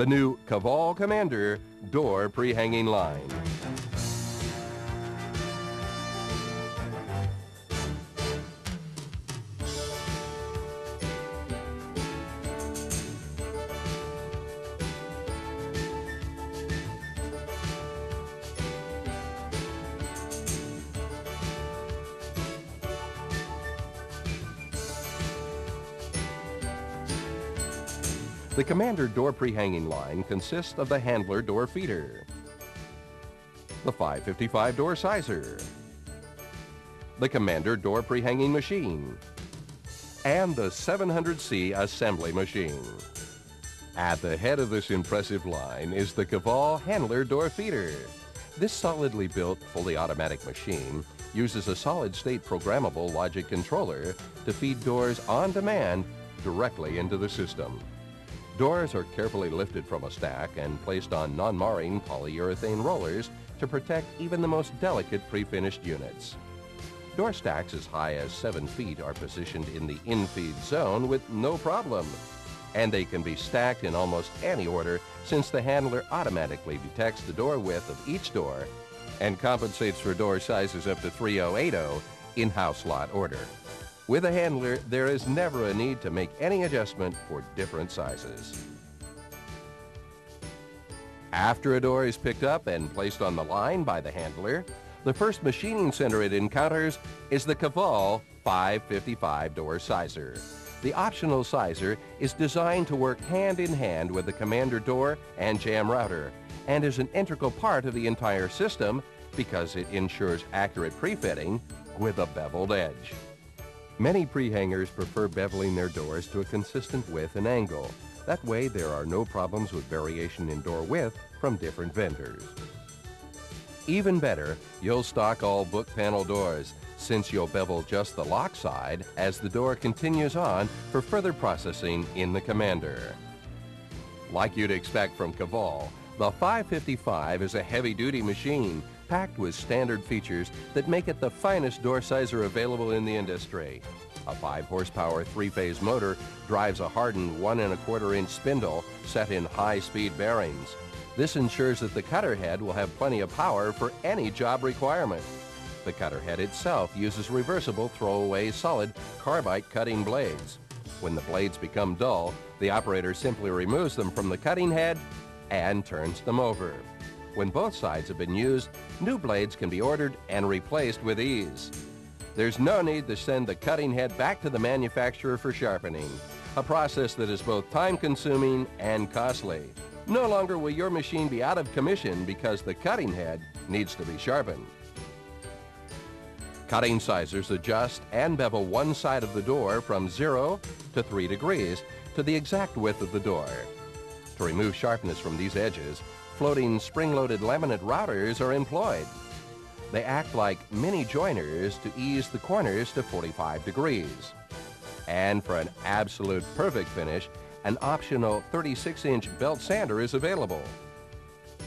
new KVAL Commander door pre-hanging line. The Commander door pre-hanging line consists of the handler door feeder, the 555 door sizer, the Commander door pre-hanging machine, and the 700C assembly machine. At the head of this impressive line is the KVAL handler door feeder. This solidly built, fully automatic machine uses a solid-state programmable logic controller to feed doors on demand directly into the system. Doors are carefully lifted from a stack and placed on non-marring polyurethane rollers to protect even the most delicate pre-finished units. Door stacks as high as 7 feet are positioned in the in-feed zone with no problem. And they can be stacked in almost any order since the handler automatically detects the door width of each door and compensates for door sizes up to 3080 in house lot order. With a handler, there is never a need to make any adjustment for different sizes. After a door is picked up and placed on the line by the handler, the first machining center it encounters is the KVAL 555 door sizer. The optional sizer is designed to work hand in hand with the Commander door and jam router and is an integral part of the entire system because it ensures accurate pre-fitting with a beveled edge. Many pre-hangers prefer beveling their doors to a consistent width and angle. That way there are no problems with variation in door width from different vendors. Even better, you'll stock all book panel doors since you'll bevel just the lock side as the door continues on for further processing in the Commander. Like you'd expect from KVAL, the 555 is a heavy-duty machine packed with standard features that make it the finest door sizer available in the industry. A 5-horsepower 3-phase motor drives a hardened 1 1/4-inch spindle set in high-speed bearings. This ensures that the cutter head will have plenty of power for any job requirement. The cutter head itself uses reversible throwaway solid carbide cutting blades. When the blades become dull, the operator simply removes them from the cutting head and turns them over. When both sides have been used, new blades can be ordered and replaced with ease. There's no need to send the cutting head back to the manufacturer for sharpening, a process that is both time-consuming and costly. No longer will your machine be out of commission because the cutting head needs to be sharpened. Cutting sizers adjust and bevel one side of the door from 0 to 3 degrees to the exact width of the door. To remove sharpness from these edges, floating spring-loaded laminate routers are employed. They act like mini joiners to ease the corners to 45 degrees. And for an absolute perfect finish, an optional 36-inch belt sander is available.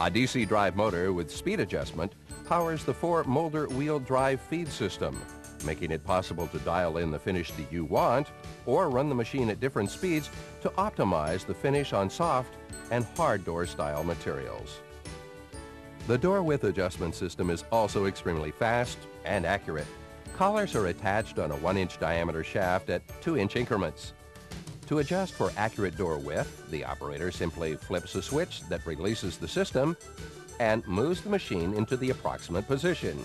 A DC drive motor with speed adjustment powers the 4 Molder wheel drive feed system, making it possible to dial in the finish that you want or run the machine at different speeds to optimize the finish on soft and hard door style materials. The door width adjustment system is also extremely fast and accurate. Collars are attached on a 1-inch diameter shaft at 2-inch increments. To adjust for accurate door width, the operator simply flips a switch that releases the system and moves the machine into the approximate position.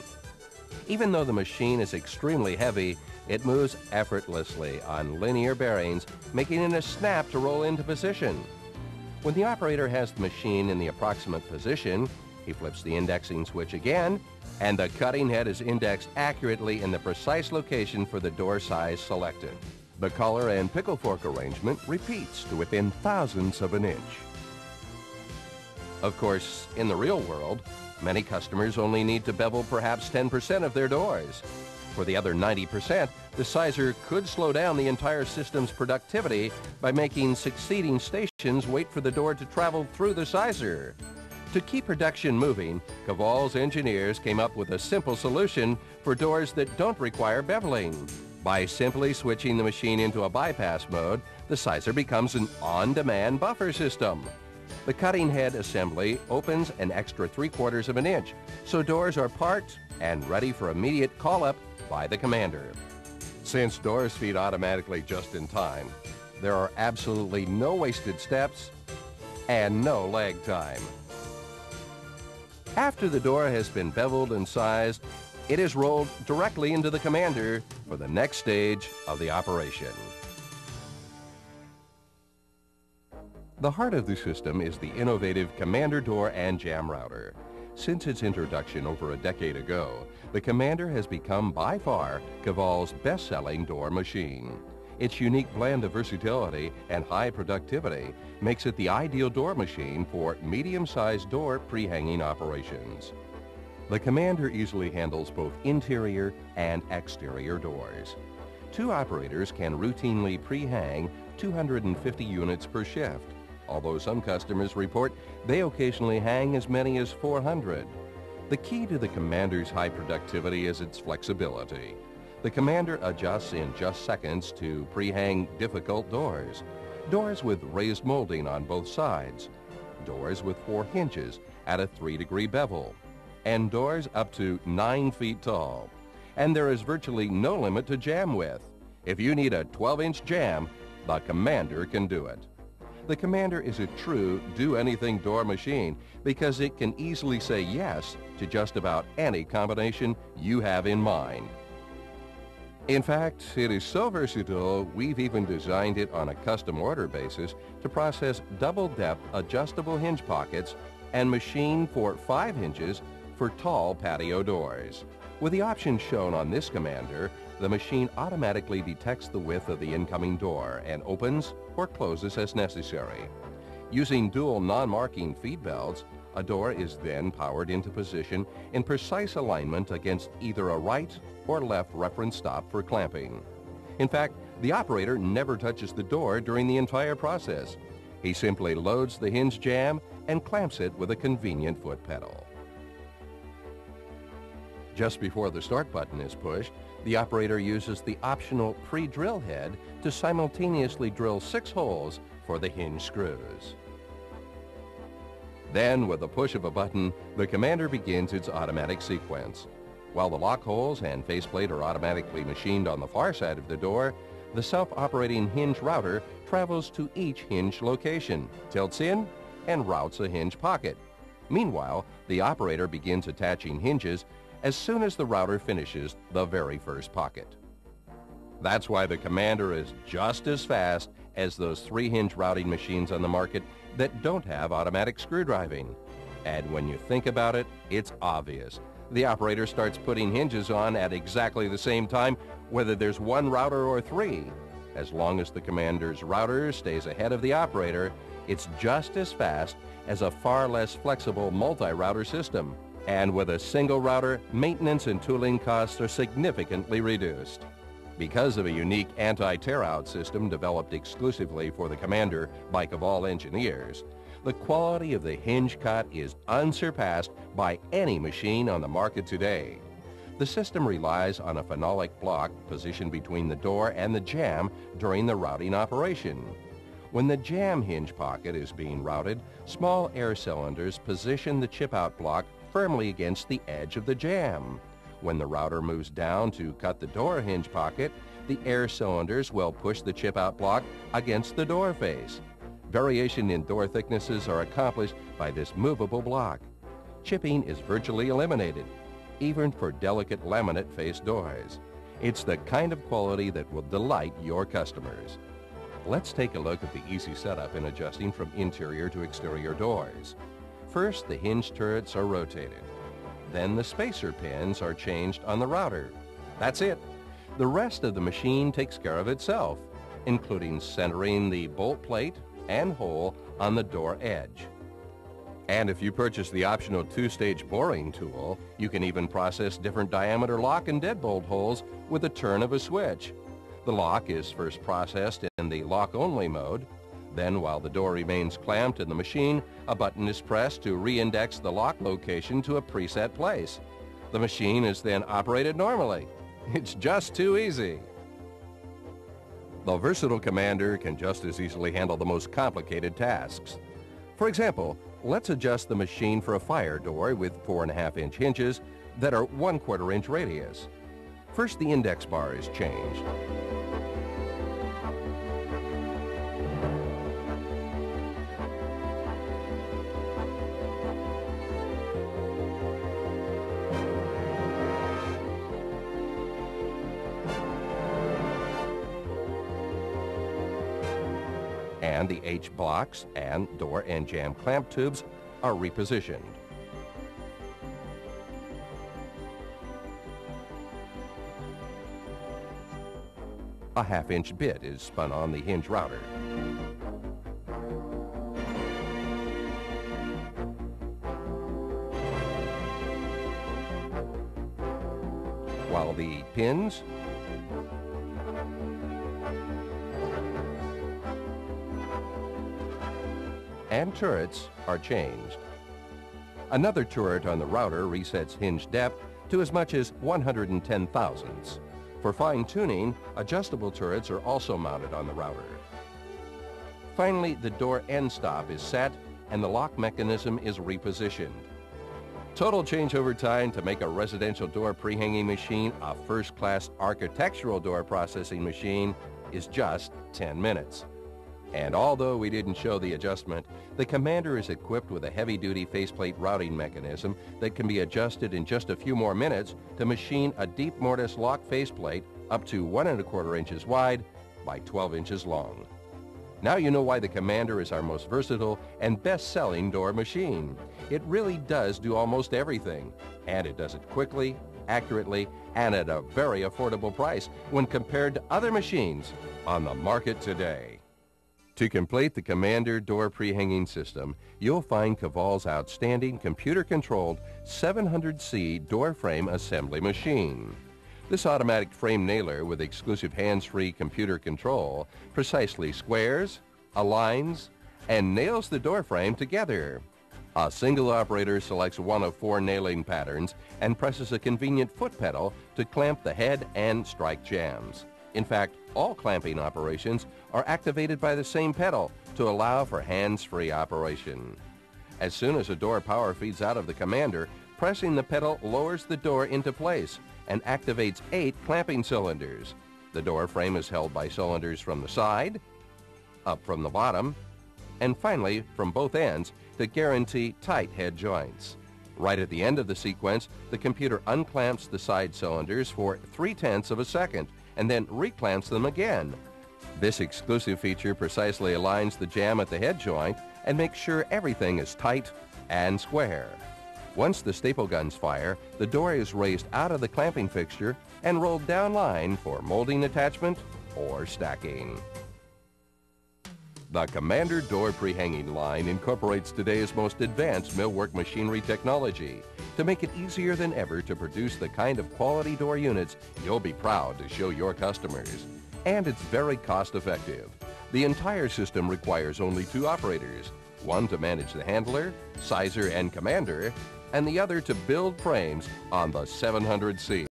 Even though the machine is extremely heavy, it moves effortlessly on linear bearings, making it a snap to roll into position. When the operator has the machine in the approximate position, he flips the indexing switch again, and the cutting head is indexed accurately in the precise location for the door size selected. The collar and pickle fork arrangement repeats to within thousandths of an inch. Of course, in the real world, many customers only need to bevel perhaps 10% of their doors. For the other 90%, the sizer could slow down the entire system's productivity by making succeeding stations wait for the door to travel through the sizer. To keep production moving, KVAL's engineers came up with a simple solution for doors that don't require beveling. By simply switching the machine into a bypass mode, the sizer becomes an on-demand buffer system. The cutting head assembly opens an extra 3/4 of an inch, so doors are parked and ready for immediate call-up by the commander. Since doors feed automatically just in time, there are absolutely no wasted steps and no lag time. After the door has been beveled and sized, it is rolled directly into the commander for the next stage of the operation. The heart of the system is the innovative Commander Door and Jam Router. Since its introduction over a decade ago, the Commander has become by far KVAL's best-selling door machine. Its unique blend of versatility and high productivity makes it the ideal door machine for medium-sized door pre-hanging operations. The Commander easily handles both interior and exterior doors. 2 operators can routinely pre-hang 250 units per shift, although some customers report they occasionally hang as many as 400. The key to the Commander's high productivity is its flexibility. The Commander adjusts in just seconds to pre-hang difficult doors, doors with raised molding on both sides, doors with 4 hinges at a 3-degree bevel, and doors up to 9 feet tall. And there is virtually no limit to jam width. If you need a 12-inch jam, the Commander can do it. The Commander is a true do-anything door machine because it can easily say yes to just about any combination you have in mind. In fact, it is so versatile, we've even designed it on a custom order basis to process double-depth adjustable hinge pockets and machine for 5 hinges for tall patio doors. With the options shown on this Commander, the machine automatically detects the width of the incoming door and opens or closes as necessary. Using dual non-marking feed belts, a door is then powered into position in precise alignment against either a right or left reference stop for clamping. In fact, the operator never touches the door during the entire process. He simply loads the hinge jam and clamps it with a convenient foot pedal. Just before the start button is pushed, the operator uses the optional pre-drill head to simultaneously drill 6 holes for the hinge screws. Then, with the push of a button, the Commander begins its automatic sequence. While the lock holes and faceplate are automatically machined on the far side of the door, the self-operating hinge router travels to each hinge location, tilts in, and routes a hinge pocket. Meanwhile, the operator begins attaching hinges as soon as the router finishes the very first pocket. That's why the Commander is just as fast as those 3-hinge routing machines on the market that don't have automatic screw driving. And when you think about it, it's obvious. The operator starts putting hinges on at exactly the same time, whether there's 1 router or 3. As long as the Commander's router stays ahead of the operator, it's just as fast as a far less flexible multi-router system. And with a single router, maintenance and tooling costs are significantly reduced. Because of a unique anti-tear-out system developed exclusively for the Commander by KVAL engineers, the quality of the hinge cut is unsurpassed by any machine on the market today. The system relies on a phenolic block positioned between the door and the jam during the routing operation. When the jam hinge pocket is being routed, small air cylinders position the chip-out block firmly against the edge of the jam. When the router moves down to cut the door hinge pocket, the air cylinders will push the chip-out block against the door face. Variation in door thicknesses are accomplished by this movable block. Chipping is virtually eliminated, even for delicate laminate face doors. It's the kind of quality that will delight your customers. Let's take a look at the easy setup in adjusting from interior to exterior doors. First, the hinge turrets are rotated. Then the spacer pins are changed on the router. That's it. The rest of the machine takes care of itself, including centering the bolt plate and hole on the door edge. And if you purchase the optional 2-stage boring tool, you can even process different diameter lock and deadbolt holes with the turn of a switch. The lock is first processed in the lock-only mode. Then, while the door remains clamped in the machine, a button is pressed to re-index the lock location to a preset place. The machine is then operated normally. It's just too easy. The versatile Commander can just as easily handle the most complicated tasks. For example, let's adjust the machine for a fire door with 4.5-inch hinges that are 1/4 inch radius. First, the index bar is changed. And the H blocks and door and jamb clamp tubes are repositioned. A 1/2-inch bit is spun on the hinge router. While the pins and turrets are changed. Another turret on the router resets hinge depth to as much as 110 thousandths. For fine-tuning, adjustable turrets are also mounted on the router. Finally, the door end stop is set and the lock mechanism is repositioned. Total changeover time to make a residential door pre-hanging machine a first-class architectural door processing machine is just 10 minutes. And although we didn't show the adjustment, the Commander is equipped with a heavy-duty faceplate routing mechanism that can be adjusted in just a few more minutes to machine a deep mortise lock faceplate up to 1¼ inches wide by 12 inches long. Now you know why the Commander is our most versatile and best-selling door machine. It really does do almost everything, and it does it quickly, accurately, and at a very affordable price when compared to other machines on the market today. To complete the Commander door pre-hanging system, you'll find KVAL's outstanding computer-controlled 700C door frame assembly machine. This automatic frame nailer with exclusive hands-free computer control precisely squares, aligns, and nails the door frame together. A single operator selects one of 4 nailing patterns and presses a convenient foot pedal to clamp the head and strike jambs. In fact, all clamping operations are activated by the same pedal to allow for hands-free operation. As soon as a door power feeds out of the Commander, pressing the pedal lowers the door into place and activates 8 clamping cylinders. The door frame is held by cylinders from the side, up from the bottom, and finally from both ends to guarantee tight head joints. Right at the end of the sequence, the computer unclamps the side cylinders for 0.3 of a second and then reclamps them again. This exclusive feature precisely aligns the jamb at the head joint and makes sure everything is tight and square. Once the staple guns fire, the door is raised out of the clamping fixture and rolled down line for molding attachment or stacking. The Commander door pre-hanging line incorporates today's most advanced millwork machinery technology to make it easier than ever to produce the kind of quality door units you'll be proud to show your customers. And it's very cost-effective. The entire system requires only 2 operators, one to manage the handler, sizer, and Commander, and the other to build frames on the 700C.